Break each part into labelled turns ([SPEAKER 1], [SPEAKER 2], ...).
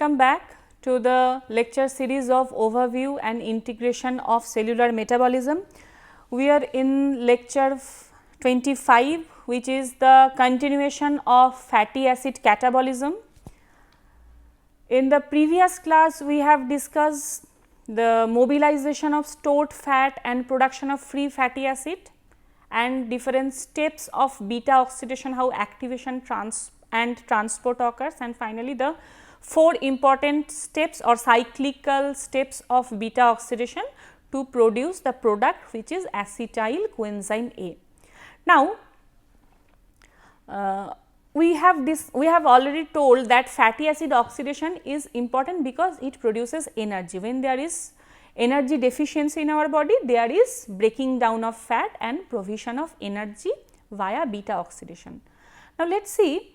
[SPEAKER 1] welcome back to the lecture series of overview and integration of cellular metabolism. We are in lecture 25, which is the continuation of fatty acid catabolism. In the previous class, we have discussed the mobilization of stored fat and production of free fatty acid and different steps of beta oxidation, how activation and transport occurs, and finally, the 4 important steps or cyclical steps of beta oxidation to produce the product which is acetyl coenzyme A. Now, we have already told that fatty acid oxidation is important because it produces energy. When there is energy deficiency in our body, there is breaking down of fat and provision of energy via beta oxidation. Now, let us see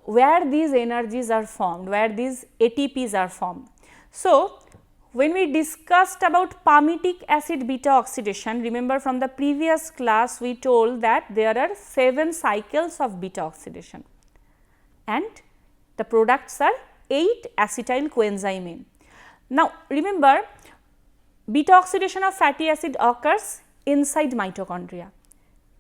[SPEAKER 1] where these energies are formed, where these ATPs are formed. So, when we discussed about palmitic acid beta oxidation, remember from the previous class we told that there are 7 cycles of beta oxidation and the products are 8 acetyl coenzyme A. Now, remember beta oxidation of fatty acid occurs inside mitochondria.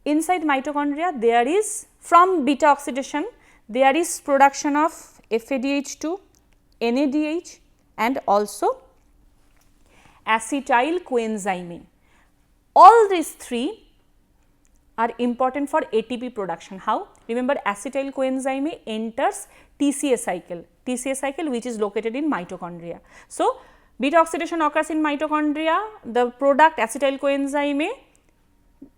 [SPEAKER 1] Inside mitochondria there is, from beta oxidation, there is production of FADH2, NADH and also acetyl coenzyme A. All these 3 are important for ATP production. How? Remember, acetyl coenzyme A enters TCA cycle which is located in mitochondria. So, beta oxidation occurs in mitochondria, the product acetyl coenzyme A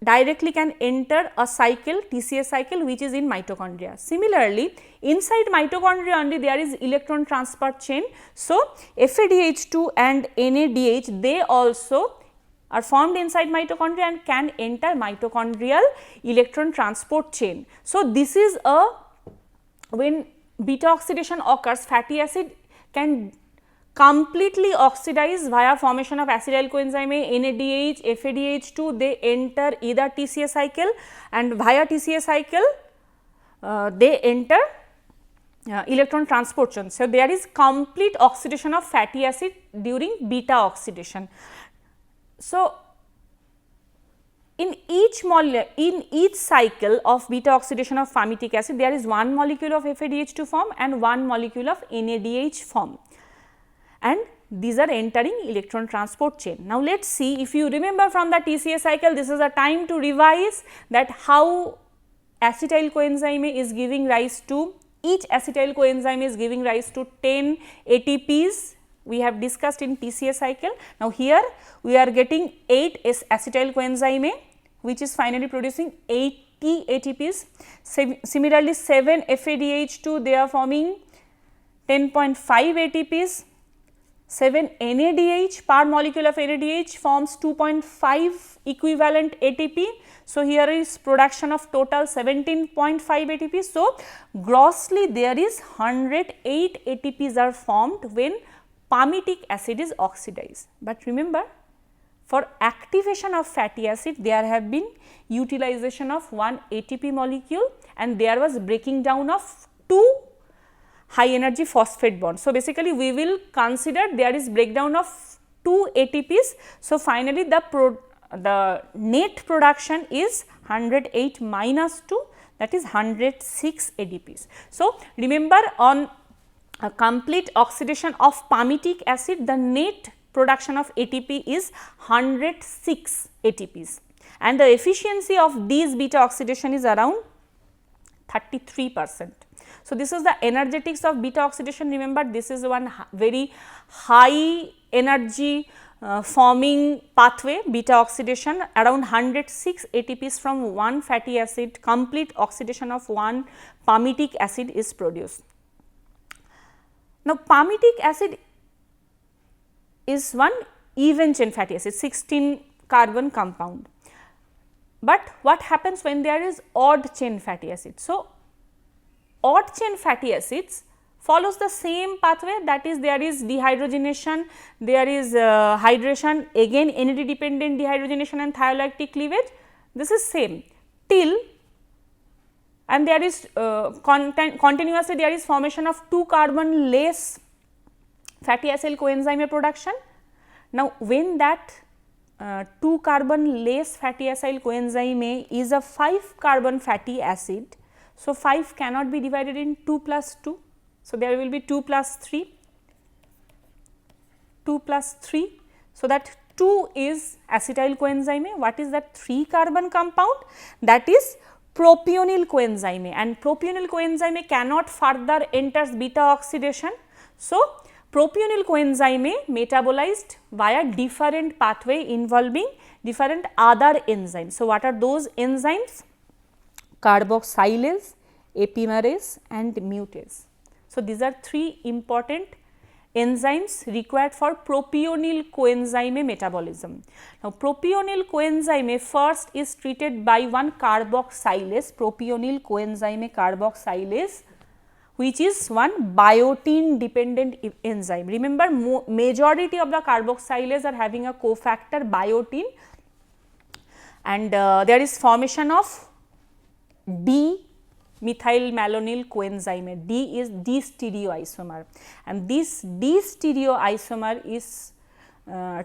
[SPEAKER 1] directly can enter a cycle, TCA cycle, which is in mitochondria. Similarly, inside mitochondria only there is electron transport chain. So, FADH2 and NADH, they also are formed inside mitochondria and can enter mitochondrial electron transport chain. So, this is when beta oxidation occurs, fatty acid can completely oxidize via formation of acetyl coenzyme A, NADH, FADH2, they enter either TCA cycle and via TCA cycle they enter electron transport chain. So, there is complete oxidation of fatty acid during beta oxidation. So, in each cycle of beta oxidation of palmitic acid, there is 1 molecule of FADH2 form and 1 molecule of NADH form, and these are entering electron transport chain. Now, let us see, if you remember from the TCA cycle, this is a time to revise that how acetyl coenzyme A is giving rise to, each acetyl coenzyme is giving rise to 10 ATPs we have discussed in TCA cycle. Now, here we are getting 8 acetyl coenzyme A which is finally producing 80 ATPs. Similarly, 7 FADH2, they are forming 10.5 ATPs. 7 NADH, per molecule of NADH forms 2.5 equivalent ATP. So, here is production of total 17.5 ATP. So, grossly there is 108 ATPs are formed when palmitic acid is oxidized. But remember, for activation of fatty acid there have been utilization of 1 ATP molecule and there was breaking down of 2 high energy phosphate bonds. So, basically we will consider there is breakdown of 2 ATPs. So, finally, the net production is 108 minus 2, that is 106 ATPs. So, remember, on a complete oxidation of palmitic acid, the net production of ATP is 106 ATPs and the efficiency of these beta oxidation is around 33%. So, this is the energetics of beta oxidation. Remember, this is one very high energy forming pathway, beta oxidation, around 106 ATPs from one fatty acid, complete oxidation of one palmitic acid is produced. Now, palmitic acid is one even chain fatty acid, 16 carbon compound, but what happens when there is odd chain fatty acid? So, odd chain fatty acids follows the same pathway, that is there is dehydrogenation, there is hydration, again NAD dependent dehydrogenation and thiolactic cleavage, this is same till, and there is continuously there is formation of 2 carbon less fatty acyl coenzyme production. Now, when that 2 carbon less fatty acyl coenzyme is a 5 carbon fatty acid. So, 5 cannot be divided in 2 plus 2. So, there will be 2 plus 3, 2 plus 3. So, that 2 is acetyl coenzyme. What is that 3 carbon compound? That is propionyl coenzyme, and propionyl coenzyme cannot further enters beta oxidation. So, propionyl coenzyme metabolized via different pathway involving different other enzymes. So, what are those enzymes? Carboxylase, epimerase and mutase. So, these are 3 important enzymes required for propionyl coenzyme metabolism. Now, propionyl coenzyme first is treated by one carboxylase, propionyl coenzyme carboxylase, which is one biotin dependent enzyme. Remember, majority of the carboxylase are having a cofactor biotin, and there is formation of D-methylmalonyl coenzyme. D is D-stereoisomer, and this D-stereoisomer is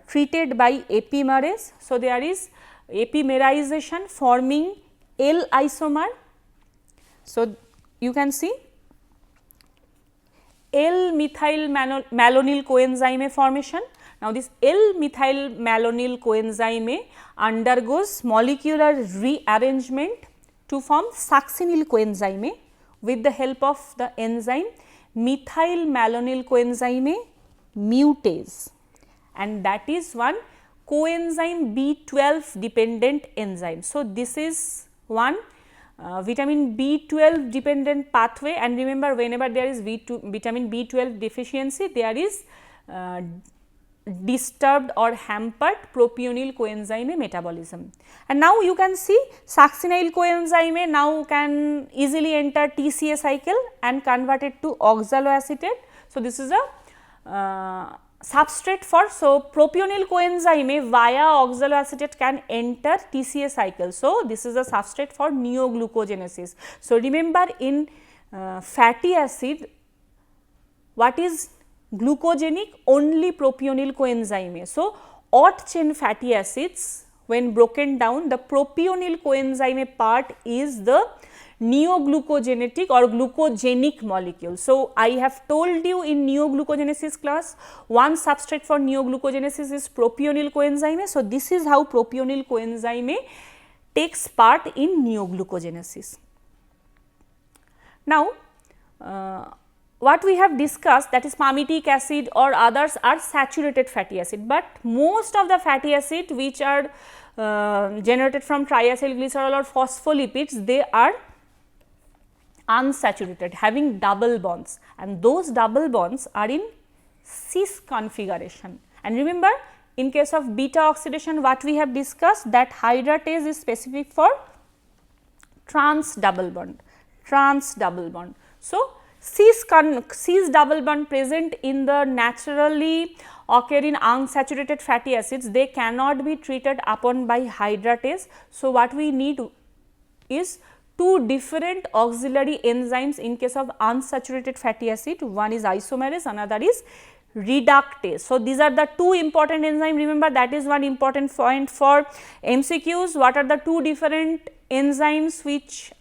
[SPEAKER 1] treated by epimerase. So, there is epimerization forming L isomer. So, you can see L-methylmalonyl coenzyme formation. Now, this L-methylmalonyl coenzyme undergoes molecular rearrangement to form succinyl coenzyme with the help of the enzyme methylmalonyl coenzyme mutase, and that is one coenzyme B12 dependent enzyme. So, this is one vitamin B12 dependent pathway, and remember, whenever there is vitamin B12 deficiency, there is disturbed or hampered propionyl coenzyme metabolism. And now you can see succinyl coenzyme now can easily enter TCA cycle and convert it to oxaloacetate. So, this is a substrate for, so propionyl coenzyme via oxaloacetate can enter TCA cycle. So, this is a substrate for neoglucogenesis. So, remember, in fatty acid, what is glucogenic? Only propionyl coenzyme. So, odd chain fatty acids, when broken down, the propionyl coenzyme part is the neoglucogenetic or glucogenic molecule. So, I have told you in neoglucogenesis class, one substrate for neoglucogenesis is propionyl coenzyme. So, this is how propionyl coenzyme takes part in neoglucogenesis. Now, what we have discussed, that is palmitic acid or others are saturated fatty acid, but most of the fatty acid which are generated from triacylglycerol or phospholipids, they are unsaturated, having double bonds, and those double bonds are in cis configuration. And remember, in case of beta oxidation, what we have discussed, that hydratase is specific for trans double bond, So, cis double bond present in the naturally occurring unsaturated fatty acids, they cannot be treated upon by hydratase. So, what we need is 2 different auxiliary enzymes in case of unsaturated fatty acid, one is isomerase, another is reductase. So, these are the 2 important enzymes. Remember, that is one important point for MCQs. What are the 2 different enzymes which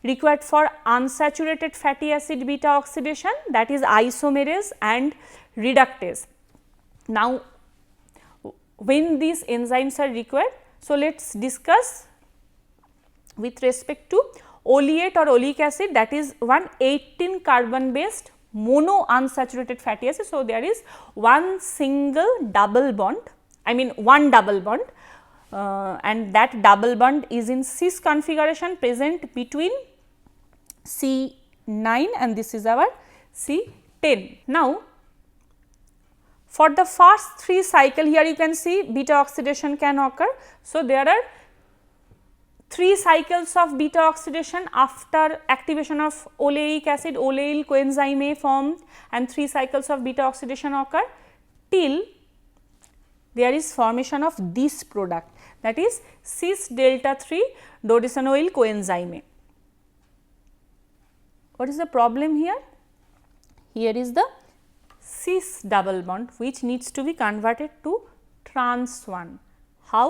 [SPEAKER 1] required for unsaturated fatty acid beta oxidation? That is isomerase and reductase. Now, when these enzymes are required, so let us discuss with respect to oleate or oleic acid, that is one 18 carbon based mono unsaturated fatty acid. So, there is one single double bond, I mean one double bond, and that double bond is in cis configuration present between C9 and this is our C10. Now, for the first 3 cycle, here you can see beta oxidation can occur. So, there are 3 cycles of beta oxidation after activation of oleic acid, oleal coenzyme formed, and 3 cycles of beta oxidation occur till there is formation of this product, that is cis delta 3 dodecanoyl coenzyme. What is the problem here? Here is the cis double bond which needs to be converted to trans one. How?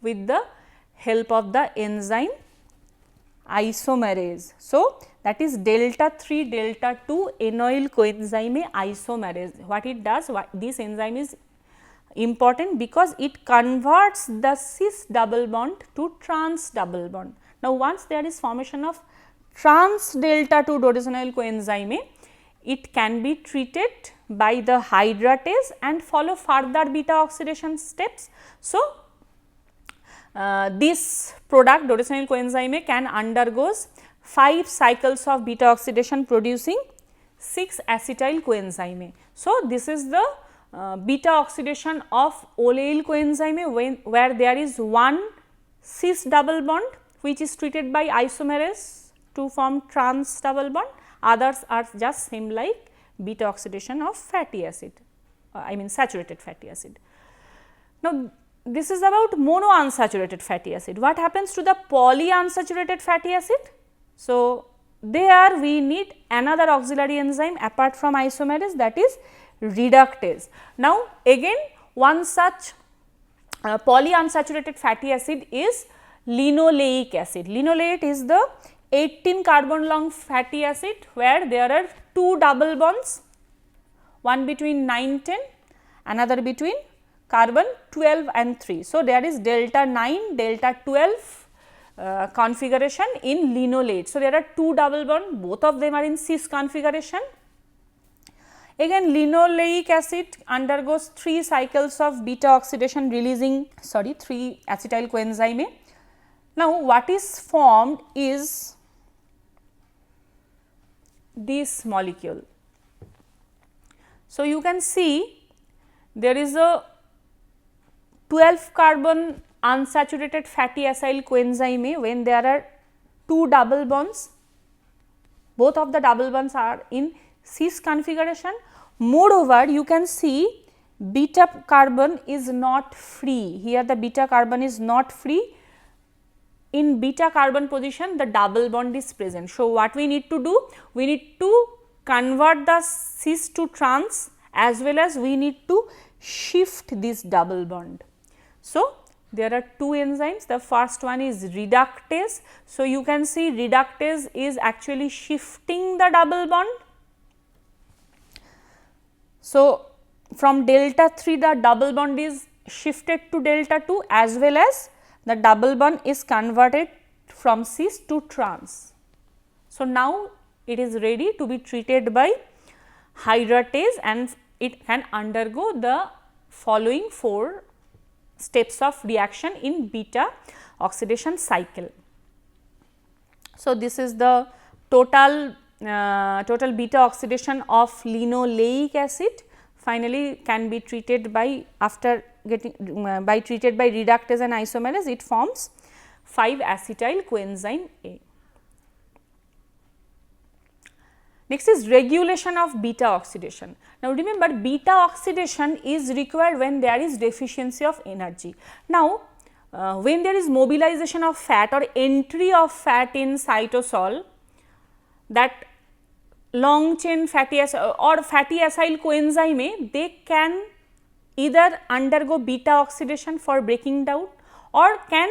[SPEAKER 1] With the help of the enzyme isomerase. So, that is delta 3 delta 2 enoyl coenzyme isomerase. What it does? This enzyme is important because it converts the cis double bond to trans double bond. Now, once there is formation of trans delta 2 dodecyanyl coenzyme, it can be treated by the hydratase and follow further beta oxidation steps. So, this product dodecyanyl coenzyme can undergoes 5 cycles of beta oxidation producing 6 acetyl coenzyme. So, this is the beta oxidation of oleail coenzyme where there is one cis double bond which is treated by isomerase to form trans double bond, others are just same like beta oxidation of fatty acid, I mean saturated fatty acid. Now, this is about mono unsaturated fatty acid. What happens to the polyunsaturated fatty acid? So, there we need another auxiliary enzyme apart from isomerase, that is reductase. Now, again one such polyunsaturated fatty acid is linoleic acid. Linoleic is the 18 carbon long fatty acid where there are 2 double bonds, one between 9-10, another between carbon 12 and 3. So, there is delta 9 delta 12 configuration in linoleic. So, there are 2 double bond, both of them are in cis configuration. Again linoleic acid undergoes 3 cycles of beta oxidation releasing 3 acetyl coenzyme. Now, what is formed is this molecule. So, you can see there is a 12 carbon unsaturated fatty acyl coenzyme when there are 2 double bonds, both of the double bonds are in cis configuration. Moreover, you can see beta carbon is not free, here the beta carbon is not free. In beta carbon position the double bond is present. So, what we need to do? We need to convert the cis to trans as well as we need to shift this double bond. So, there are 2 enzymes, the first one is reductase. So, you can see reductase is actually shifting the double bond. So, from delta 3 the double bond is shifted to delta 2 as well as the double bond is converted from cis to trans. So, now it is ready to be treated by hydratase and it can undergo the following 4 steps of reaction in beta oxidation cycle. So, this is the total beta oxidation of linoleic acid finally can be treated by after getting treated by reductase and isomerase, it forms 5 acetyl coenzyme A. Next is regulation of beta oxidation. Now, remember beta oxidation is required when there is deficiency of energy. Now, when there is mobilization of fat or entry of fat in cytosol, that long chain fatty acid or fatty acyl coenzyme, they can either undergo beta oxidation for breaking down or can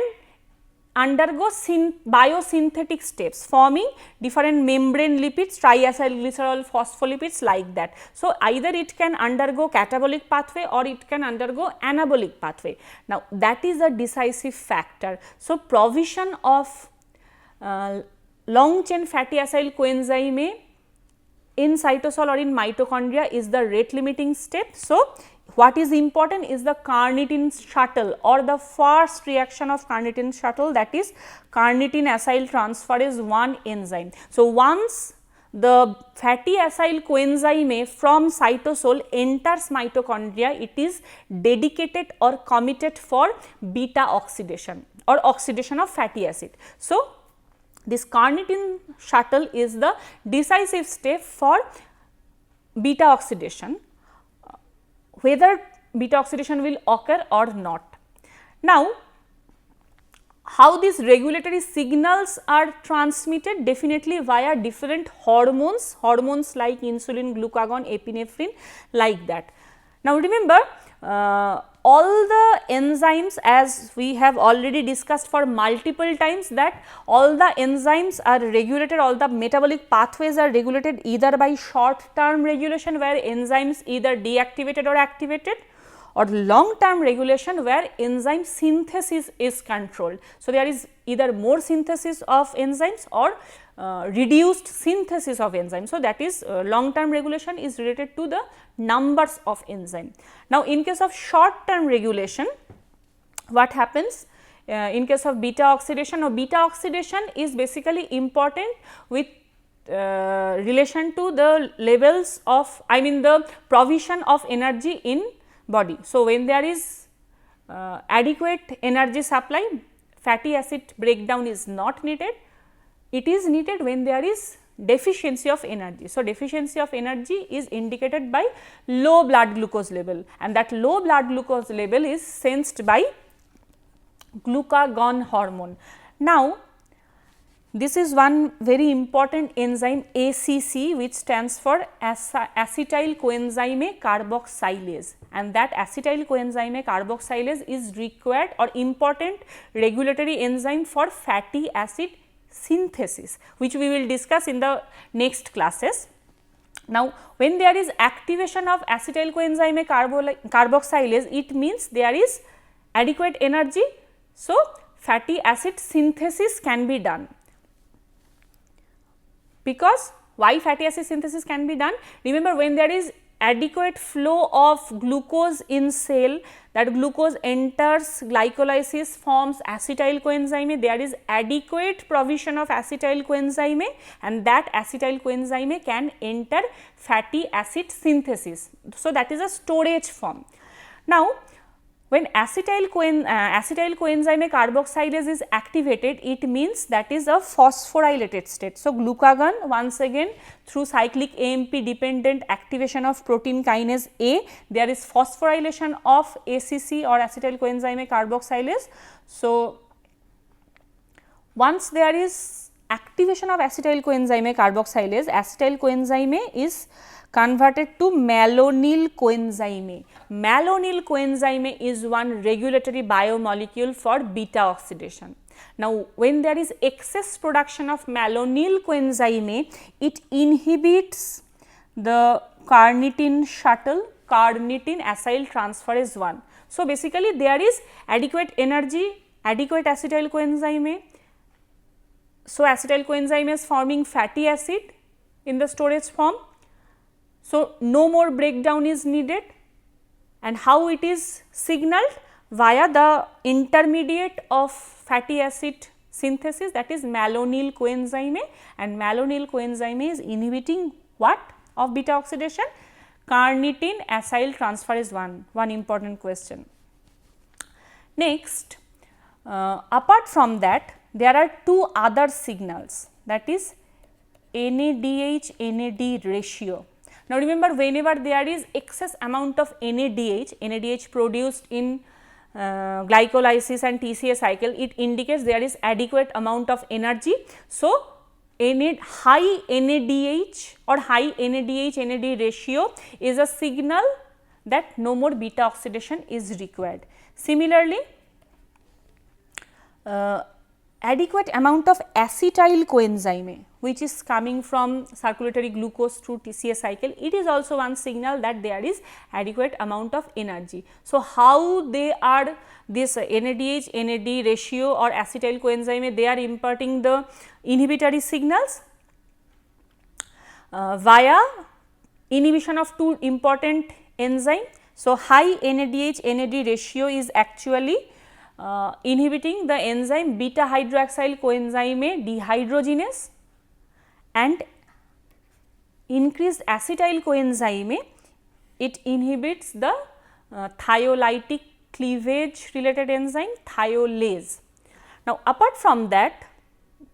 [SPEAKER 1] undergo biosynthetic steps forming different membrane lipids, triacylglycerol phospholipids like that. So, either it can undergo catabolic pathway or it can undergo anabolic pathway. Now, that is a decisive factor. So, provision of long chain fatty acyl coenzyme in cytosol or in mitochondria is the rate limiting step. So, what is important is the carnitine shuttle or the first reaction of carnitine shuttle, that is carnitine acyl transferase 1 enzyme. So, once the fatty acyl coenzyme from cytosol enters mitochondria, it is dedicated or committed for beta oxidation or oxidation of fatty acid. So, this carnitine shuttle is the decisive step for beta oxidation, whether beta oxidation will occur or not. Now, how these regulatory signals are transmitted? Definitely via different hormones, hormones like insulin, glucagon, epinephrine, like that. Now, remember all the enzymes, as we have already discussed for multiple times, that all the enzymes are regulated, all the metabolic pathways are regulated either by short term regulation where enzymes either deactivated or activated, or long term regulation where enzyme synthesis is controlled. So, there is either more synthesis of enzymes or reduced synthesis of enzymes. So, that is long term regulation is related to the numbers of enzyme. Now, in case of short term regulation, what happens in case of beta oxidation? Or beta oxidation is basically important with relation to the levels of, I mean the provision of energy in body. So, when there is adequate energy supply, fatty acid breakdown is not needed. It is needed when there is deficiency of energy. So, deficiency of energy is indicated by low blood glucose level, and that low blood glucose level is sensed by glucagon hormone. Now, this is one very important enzyme ACC, which stands for acetyl coenzyme carboxylase, and that acetyl coenzyme carboxylase is required or important regulatory enzyme for fatty acid synthesis, which we will discuss in the next classes. Now, when there is activation of acetyl coenzyme carboxylase, it means there is adequate energy. So, fatty acid synthesis can be done. Because why fatty acid synthesis can be done? Remember, when there is adequate flow of glucose in cell, that glucose enters glycolysis, forms acetyl coenzyme, there is adequate provision of acetyl coenzyme, and that acetyl coenzyme can enter fatty acid synthesis. So, that is a storage form. Now, when acetyl coenzyme carboxylase is activated, it means that is a phosphorylated state. So, glucagon once again through cyclic AMP dependent activation of protein kinase A, there is phosphorylation of ACC or acetyl coenzyme carboxylase. So, once there is activation of acetyl coenzyme carboxylase, acetyl coenzyme is converted to malonyl coenzyme. Malonyl coenzyme is one regulatory biomolecule for beta oxidation. Now, when there is excess production of malonyl coenzyme, it inhibits the carnitine shuttle, carnitine acyl transferase 1. So, basically there is adequate energy, adequate acetyl coenzyme. So, acetyl coenzyme is forming fatty acid in the storage form. So, no more breakdown is needed, and how it is signaled? Via the intermediate of fatty acid synthesis, that is malonyl coenzyme, and malonyl coenzyme is inhibiting what of beta oxidation? Carnitine acyl transferase 1, one important question. Next, apart from that, there are two other signals, that is NADH NAD ratio. Now, remember, whenever there is excess amount of NADH produced in glycolysis and TCA cycle, it indicates there is adequate amount of energy. So, high NADH or high NADH NAD ratio is a signal that no more beta oxidation is required. Similarly, adequate amount of acetyl coenzyme, which is coming from circulatory glucose through TCA cycle, it is also one signal that there is adequate amount of energy. So, how they are this NADH NAD ratio or acetyl coenzyme, they are imparting the inhibitory signals via inhibition of two important enzymes. So, high NADH NAD ratio is actually inhibiting the enzyme beta hydroxyl coenzyme dehydrogenase, and increased acetyl coenzyme, it inhibits the thiolytic cleavage related enzyme thiolase. Now, apart from that,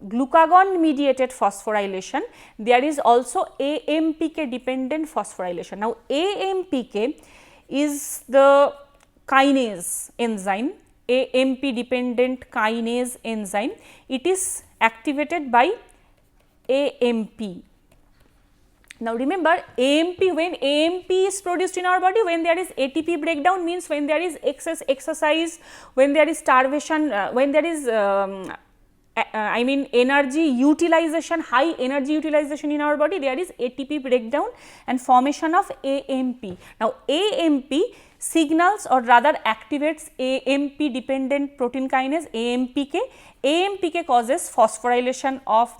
[SPEAKER 1] glucagon mediated phosphorylation, there is also AMPK dependent phosphorylation. Now, AMPK is the kinase enzyme AMP dependent kinase enzyme, it is activated by AMP. Now remember AMP, when AMP is produced in our body, when there is ATP breakdown, means when there is excess exercise, when there is starvation, when there is I mean energy utilization, high energy utilization in our body, there is ATP breakdown and formation of AMP. Now AMP signals or rather activates AMP dependent protein kinase AMPK. AMPK causes phosphorylation of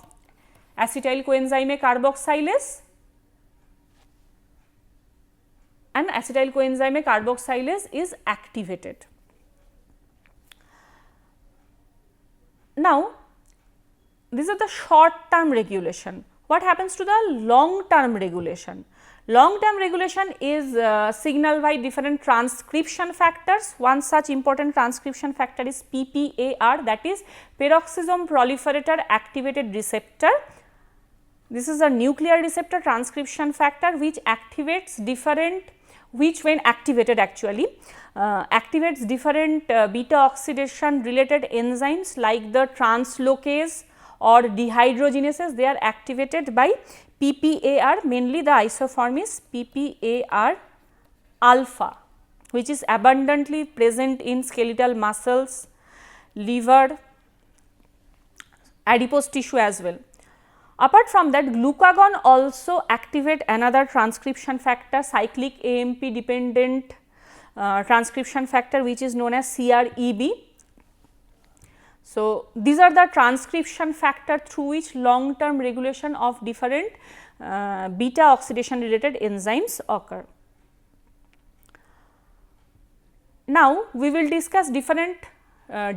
[SPEAKER 1] acetyl coenzyme carboxylase, and acetyl coenzyme carboxylase is activated. Now these are the short term regulation. What happens to the long term regulation? Long term regulation is signaled by different transcription factors. One such important transcription factor is PPAR, that is peroxisome proliferator activated receptor. This is a nuclear receptor transcription factor which activates different, which when activated actually activates different beta oxidation related enzymes like the translocase or dehydrogenases. They are activated by PPAR, mainly the isoform is PPAR alpha, which is abundantly present in skeletal muscles, liver, adipose tissue as well. Apart from that, glucagon also activate another transcription factor, cyclic AMP dependent transcription factor, which is known as CREB. So these are the transcription factor through which long term regulation of different beta oxidation related enzymes occur. Now we will discuss different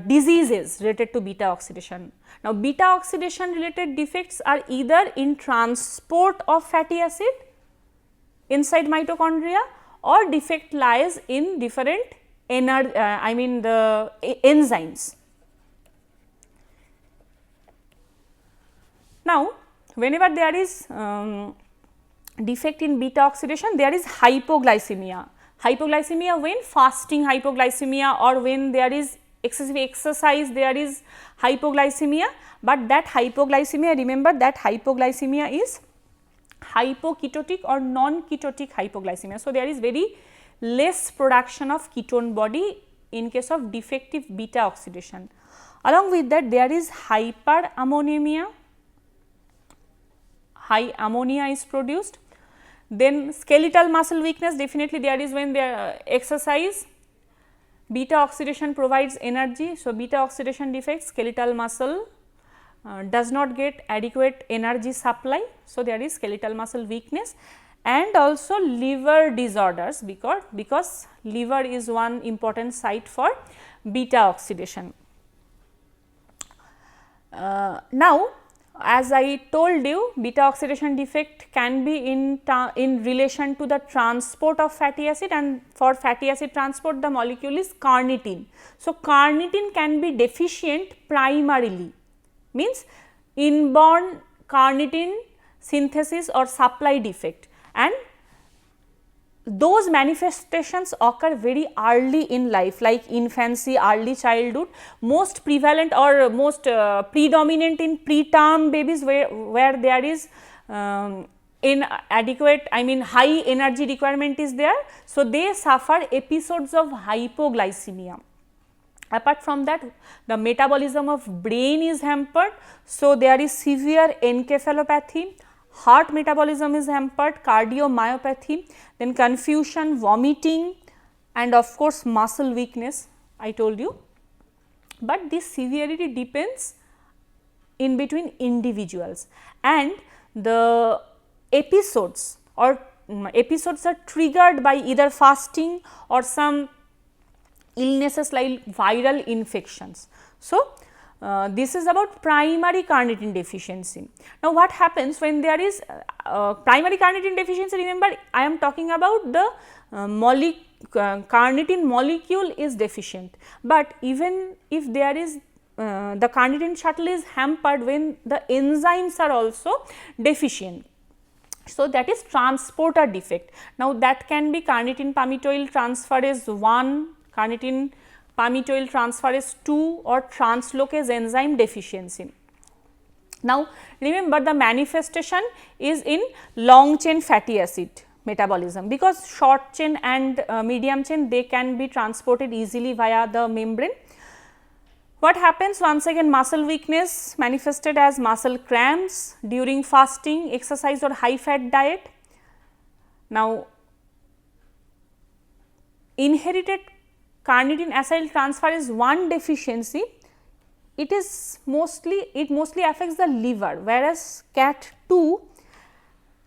[SPEAKER 1] diseases related to beta oxidation. Now beta oxidation related defects are either in transport of fatty acid inside mitochondria, or defect lies in different the enzymes. Now whenever there is defect in beta oxidation, there is hypoglycemia. Hypoglycemia when fasting hypoglycemia, or when there is excessive exercise there is hypoglycemia, but that hypoglycemia, remember that hypoglycemia is hypoketotic or non-ketotic hypoglycemia. So there is very less production of ketone body in case of defective beta oxidation. Along with that, there is hyperammonemia, high ammonia is produced. Then skeletal muscle weakness, definitely there is when there exercise, beta oxidation provides energy. So beta oxidation defects, skeletal muscle does not get adequate energy supply. So there is skeletal muscle weakness, and also liver disorders, because liver is one important site for beta oxidation. Now as I told you, beta oxidation defect can be in relation to the transport of fatty acid, and for fatty acid transport the molecule is carnitine. So carnitine can be deficient primarily, means inborn carnitine synthesis or supply defect, and those manifestations occur very early in life, like infancy, early childhood, most prevalent or most predominant in preterm babies, where there is inadequate, high energy requirement is there. So they suffer episodes of hypoglycemia. Apart from that, the metabolism of brain is hampered. So there is severe encephalopathy, heart metabolism is hampered, cardiomyopathy, then confusion, vomiting, and of course muscle weakness, I told you. But this severity depends in between individuals, and the episodes are triggered by either fasting or some illnesses like viral infections. So this is about primary carnitine deficiency. Now what happens when there is primary carnitine deficiency? Remember, I am talking about the carnitine molecule is deficient, but even if there is the carnitine shuttle is hampered when the enzymes are also deficient. So that is transporter defect. Now that can be carnitine palmitoyl transferase 1, carnitine palmitoyl transferase 2 or translocase enzyme deficiency. Now, remember the manifestation is in long chain fatty acid metabolism, because short chain and medium chain, they can be transported easily via the membrane. What happens? Once again, muscle weakness manifested as muscle cramps during fasting, exercise or high fat diet. Now, inherited carnitine acetyltransferase 1 deficiency, it mostly affects the liver, whereas CAT2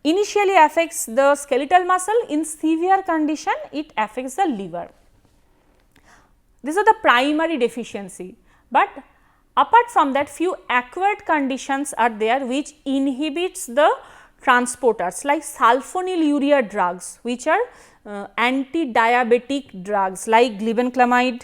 [SPEAKER 1] initially affects the skeletal muscle. In severe condition, it affects the liver. These are the primary deficiency, but apart from that, few acquired conditions are there which inhibits the transporters, like sulfonylurea drugs, which are anti-diabetic drugs like glibenclamide,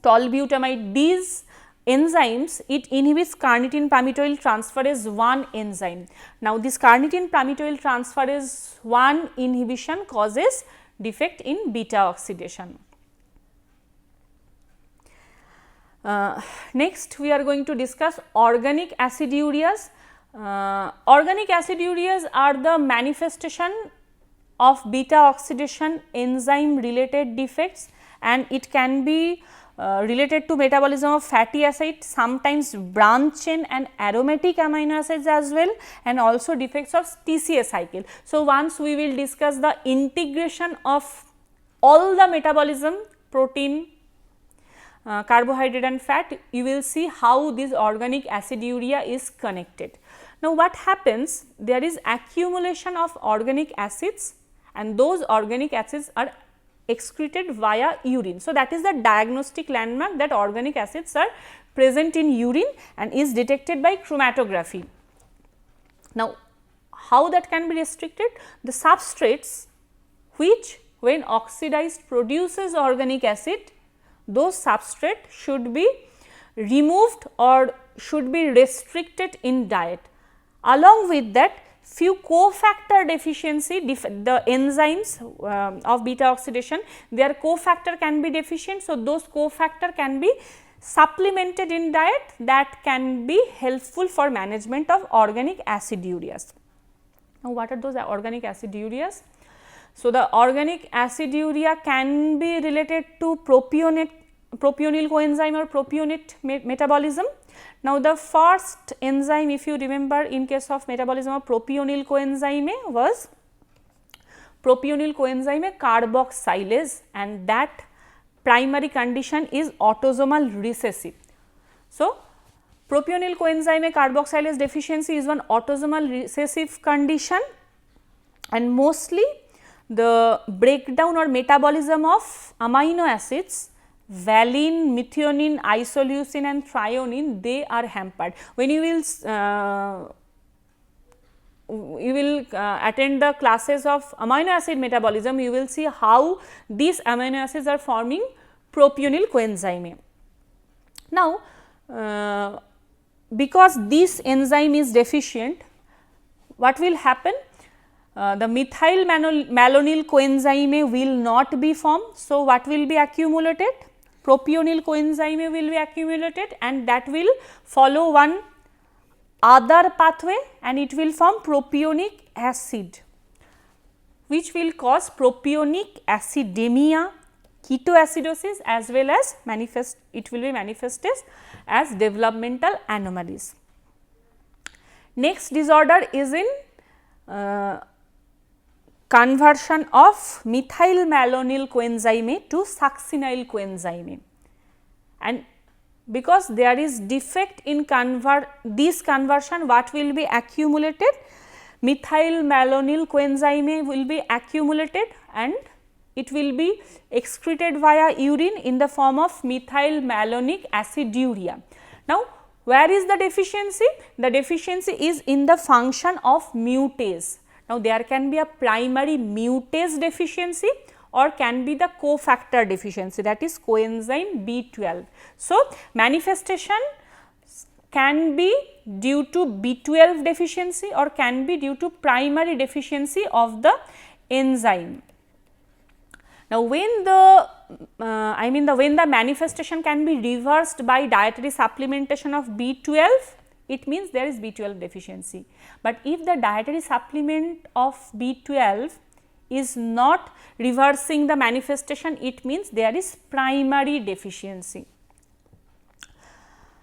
[SPEAKER 1] tolbutamide. These enzymes, it inhibits carnitine palmitoyl transferase 1 enzyme. Now, this carnitine palmitoyl transferase 1 inhibition causes defect in beta oxidation. Next, we are going to discuss organic acidurias. Organic acidurias are the manifestation of beta oxidation enzyme related defects, and it can be related to metabolism of fatty acid, sometimes branch chain and aromatic amino acids as well, and also defects of TCA cycle. So, once we will discuss the integration of all the metabolism, protein, carbohydrate and fat, you will see how this organic aciduria is connected. Now, what happens? There is accumulation of organic acids, and those organic acids are excreted via urine. So, that is the diagnostic landmark, that organic acids are present in urine and is detected by chromatography. Now, how that can be restricted? The substrates which when oxidized produces organic acid, those substrate should be removed or should be restricted in diet. Along with that, few cofactor deficiency, the enzymes of beta oxidation, their cofactor can be deficient. So, those cofactor can be supplemented in diet, that can be helpful for management of organic acidurias. Now, what are those organic acidurias? So, the organic aciduria can be related to propionyl coenzyme or propionate metabolism. Now, the first enzyme, if you remember, in case of metabolism of propionyl coenzyme was propionyl coenzyme carboxylase, and that primary condition is autosomal recessive. So, propionyl coenzyme carboxylase deficiency is one autosomal recessive condition, and mostly the breakdown or metabolism of amino acids, valine, methionine, isoleucine and threonine, they are hampered. When you will attend the classes of amino acid metabolism, you will see how these amino acids are forming propionyl coenzyme. Now, because this enzyme is deficient, what will happen? The methyl malonyl coenzyme will not be formed. So, what will be accumulated? Propionyl coenzyme will be accumulated, and that will follow one other pathway, and it will form propionic acid, which will cause propionic acidemia, ketoacidosis, as well as it will be manifested as developmental anomalies. Next disorder is in conversion of methyl malonyl coenzyme to succinyl coenzyme, and because there is defect in this conversion, what will be accumulated? Methyl malonyl coenzyme will be accumulated and it will be excreted via urine in the form of methyl malonic aciduria. Now, where is the deficiency? The deficiency is in the function of mutase. Now, there can be a primary mutase deficiency or can be the cofactor deficiency, that is coenzyme B12. So, manifestation can be due to B12 deficiency or can be due to primary deficiency of the enzyme. Now, when the when the manifestation can be reversed by dietary supplementation of B12, it means there is B12 deficiency. But if the dietary supplement of B12 is not reversing the manifestation, it means there is primary deficiency.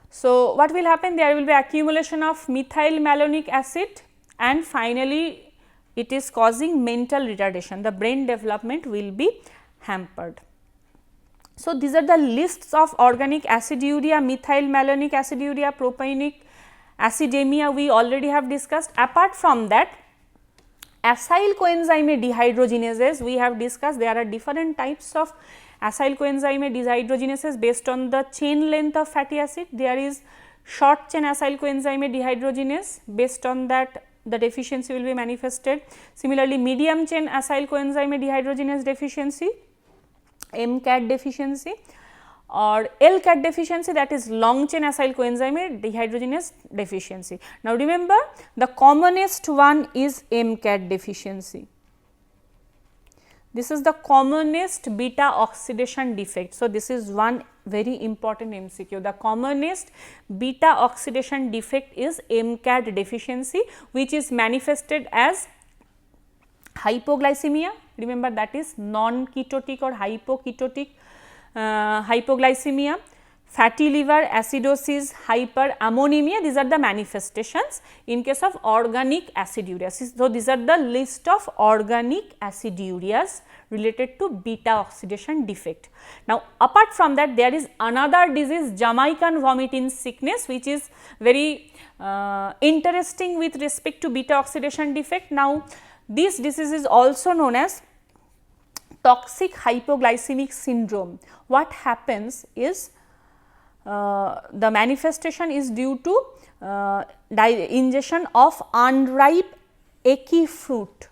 [SPEAKER 1] So, what will happen? There will be accumulation of methyl malonic acid, and finally, it is causing mental retardation. The brain development will be hampered. So, these are the lists of organic aciduria, methyl malonic aciduria, propionic acidemia we already have discussed. Apart from that, acyl coenzyme dehydrogenases we have discussed. There are different types of acyl coenzyme dehydrogenases based on the chain length of fatty acid. There is short chain acyl coenzyme dehydrogenase, based on that the deficiency will be manifested. Similarly, medium chain acyl coenzyme dehydrogenase deficiency, MCAD deficiency, or LCAD deficiency, that is long chain acyl coenzyme dehydrogenase deficiency. Now, remember the commonest one is MCAD deficiency. This is the commonest beta oxidation defect. So, this is one very important MCQ. The commonest beta oxidation defect is MCAD deficiency, which is manifested as hypoglycemia. Remember, that is non-ketotic or hypoketotic hypoglycemia, fatty liver, acidosis, hyperammonemia. These are the manifestations in case of organic aciduria. So, these are the list of organic acidurias related to beta oxidation defect. Now, apart from that, there is another disease, Jamaican vomiting sickness, which is very interesting with respect to beta oxidation defect. Now, this disease is also known as toxic hypoglycemic syndrome. What happens is the manifestation is due to ingestion of unripe acky fruit.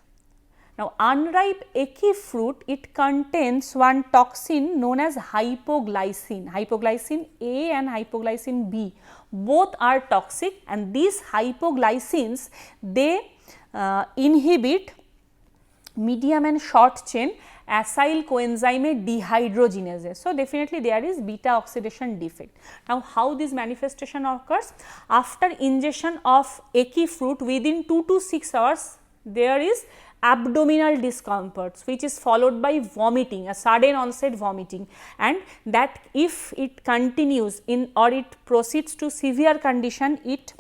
[SPEAKER 1] Now, unripe acky fruit, it contains one toxin known as hypoglycin, hypoglycin A and hypoglycin B, both are toxic, and these hypoglycins, they inhibit medium and short chain acyl coenzyme dehydrogenases. So, definitely there is beta oxidation defect. Now, how this manifestation occurs? After ingestion of acky fruit, within 2 to 6 hours, there is abdominal discomforts, which is followed by vomiting, a sudden onset vomiting, and that if it continues in or it proceeds to severe condition, it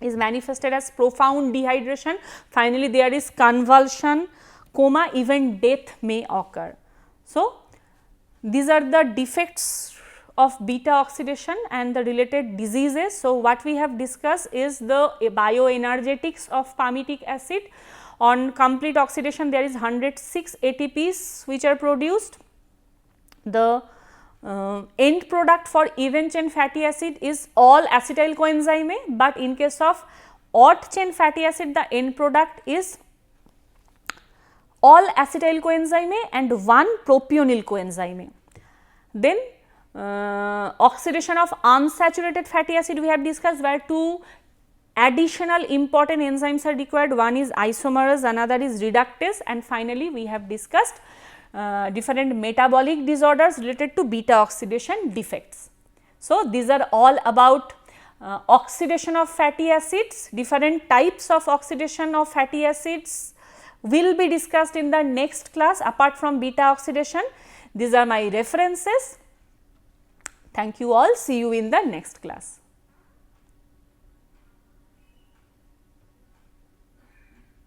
[SPEAKER 1] is manifested as profound dehydration. Finally, there is convulsion, coma, even death may occur. So, these are the defects of beta oxidation and the related diseases. So, what we have discussed is the bioenergetics of palmitic acid. On complete oxidation, there is 106 ATPs which are produced. The end product for even chain fatty acid is all acetyl coenzyme, but in case of odd chain fatty acid, the end product is all acetyl coenzyme and one propionyl coenzyme. Then oxidation of unsaturated fatty acid we have discussed, where two additional important enzymes are required. One is isomerase, another is reductase, and finally, we have discussed different metabolic disorders related to beta oxidation defects. So, these are all about oxidation of fatty acids. Different types of oxidation of fatty acids will be discussed in the next class apart from beta oxidation. These are my references. Thank you all. See you in the next class.